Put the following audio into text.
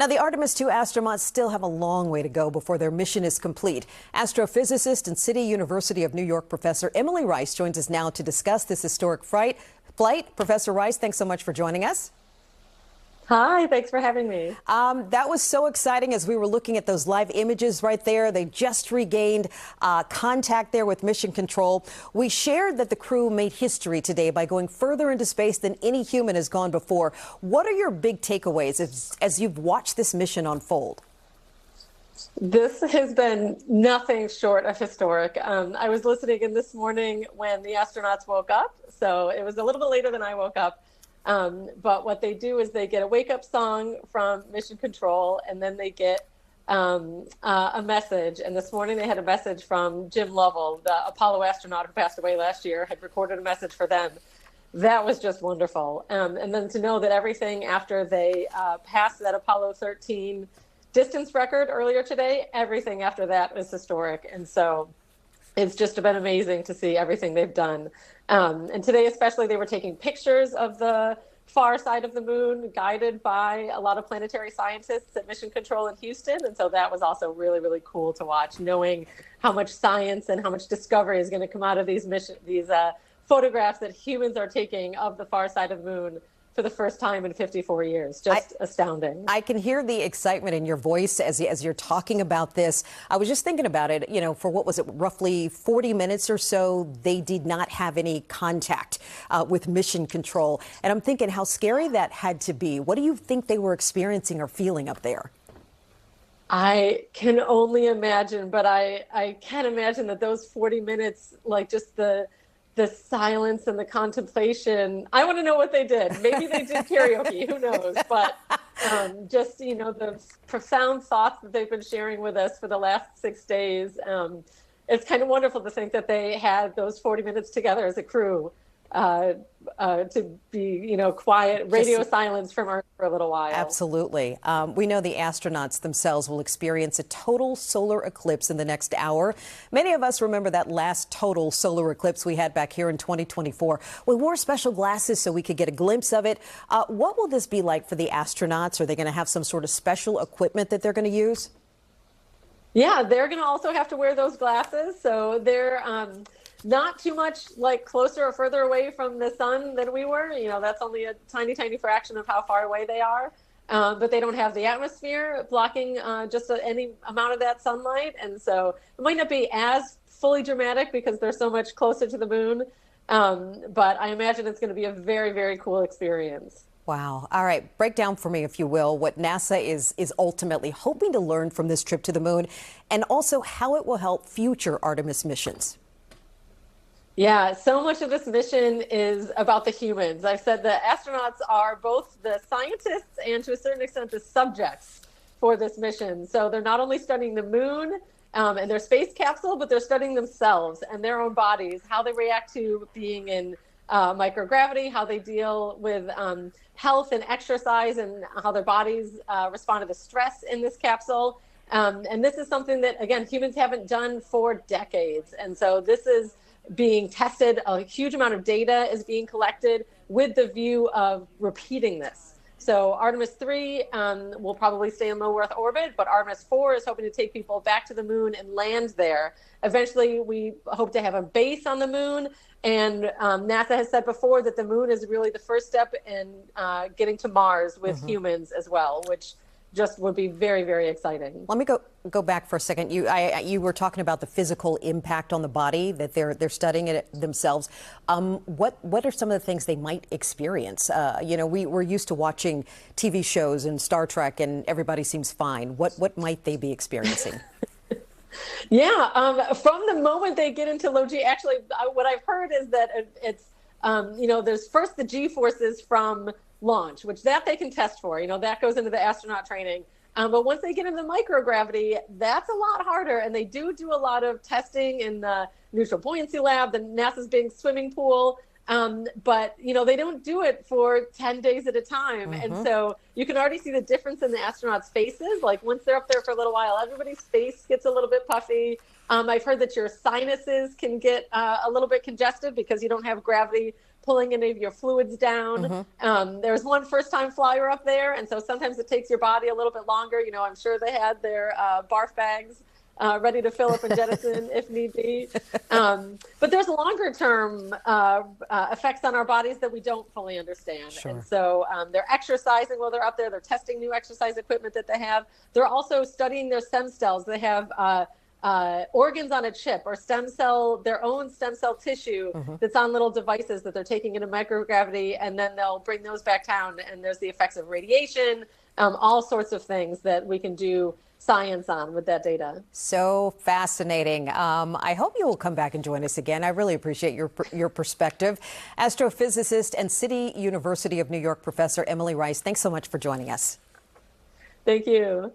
Now, the Artemis II astronauts still have a long way to go before their mission is complete. Astrophysicist and City University of New York professor Emily Rice joins us now to discuss this historic flight. Professor Rice, thanks so much for joining us. Hi, thanks for having me. That was so exciting as we were looking at those live images right there. They just regained contact there with Mission Control. We shared that the crew made history today by going further into space than any human has gone before. What are your big takeaways as you've watched this mission unfold? This has been nothing short of historic. I was listening in this morning when the astronauts woke up, so it was a little bit later than I woke up. But what they do is they get a wake-up song from Mission Control, and then they get a message. And this morning they had a message from Jim Lovell, the Apollo astronaut who passed away last year, had recorded a message for them. That was just wonderful. And then to know that everything after they passed that Apollo 13 distance record earlier today, everything after that was historic. And so it's just been amazing to see everything they've done. And today especially, they were taking pictures of the far side of the moon, guided by a lot of planetary scientists at Mission Control in Houston. And so that was also really, really cool to watch, knowing how much science and how much discovery is going to come out of these photographs that humans are taking of the far side of the moon for the first time in 54 years. Just astounding. I can hear the excitement in your voice as you're talking about this. I was just thinking about it, for what was it, roughly 40 minutes or so, they did not have any contact with Mission Control. And I'm thinking how scary that had to be. What do you think they were experiencing or feeling up there? I can only imagine, but I can't imagine that those 40 minutes, like just the silence and the contemplation. I want to know what they did. Maybe they did karaoke, who knows? But just, the profound thoughts that they've been sharing with us for the last 6 days. It's kind of wonderful to think that they had those 40 minutes together as a crew to be, quiet, radio silence from Earth for a little while. Absolutely. We know the astronauts themselves will experience a total solar eclipse in the next hour. Many of us remember that last total solar eclipse we had back here in 2024. We wore special glasses so we could get a glimpse of it. What will this be like for the astronauts? Are they going to have some sort of special equipment that they're going to use? Yeah, they're going to also have to wear those glasses. So they're not too much like closer or further away from the sun than we were. That's only a tiny, tiny fraction of how far away they are. But they don't have the atmosphere blocking just any amount of that sunlight. And so it might not be as fully dramatic because they're so much closer to the moon. But I imagine it's going to be a very, very cool experience. Wow. All right. Break down for me, if you will, what NASA is ultimately hoping to learn from this trip to the moon, and also how it will help future Artemis missions. Yeah, so much of this mission is about the humans. I've said the astronauts are both the scientists and to a certain extent the subjects for this mission. So they're not only studying the moon and their space capsule, but they're studying themselves and their own bodies, how they react to being in microgravity, how they deal with health and exercise, and how their bodies respond to the stress in this capsule. And this is something that, again, humans haven't done for decades. And so this is being tested. A huge amount of data is being collected with the view of repeating this. So Artemis 3 will probably stay in low Earth orbit, but Artemis 4 is hoping to take people back to the moon and land there. Eventually, we hope to have a base on the moon. And NASA has said before that the moon is really the first step in getting to Mars with humans as well, which just would be very, very exciting. Let me go back for a second. You were talking about the physical impact on the body that they're studying it themselves. What are some of the things they might experience? We're used to watching TV shows and Star Trek, and everybody seems fine. What might they be experiencing? Yeah, from the moment they get into low G, actually, what I've heard is that it's there's first the G forces from launch, which that they can test for, that goes into the astronaut training. But once they get into microgravity, that's a lot harder. And they do a lot of testing in the neutral buoyancy lab, the NASA's big swimming pool. But, they don't do it for 10 days at a time. And so you can already see the difference in the astronauts' faces. Like once they're up there for a little while, everybody's face gets a little bit puffy. I've heard that your sinuses can get a little bit congested because you don't have gravity pulling any of your fluids down. There's one first-time flyer up there, and so sometimes it takes your body a little bit longer. You know, I'm sure they had their barf bags ready to fill up and jettison if need be. But there's longer term effects on our bodies that we don't fully understand. Sure. And so they're exercising while they're up there. They're testing new exercise equipment that they have. They're also studying their stem cells. They have organs on a chip or their own stem cell tissue that's on little devices that they're taking into microgravity, and then they'll bring those back down. And there's the effects of radiation, all sorts of things that we can do science on with that data. So fascinating. I hope you will come back and join us again. I really appreciate your perspective. Astrophysicist and City University of New York professor Emily Rice, thanks so much for joining us. Thank you.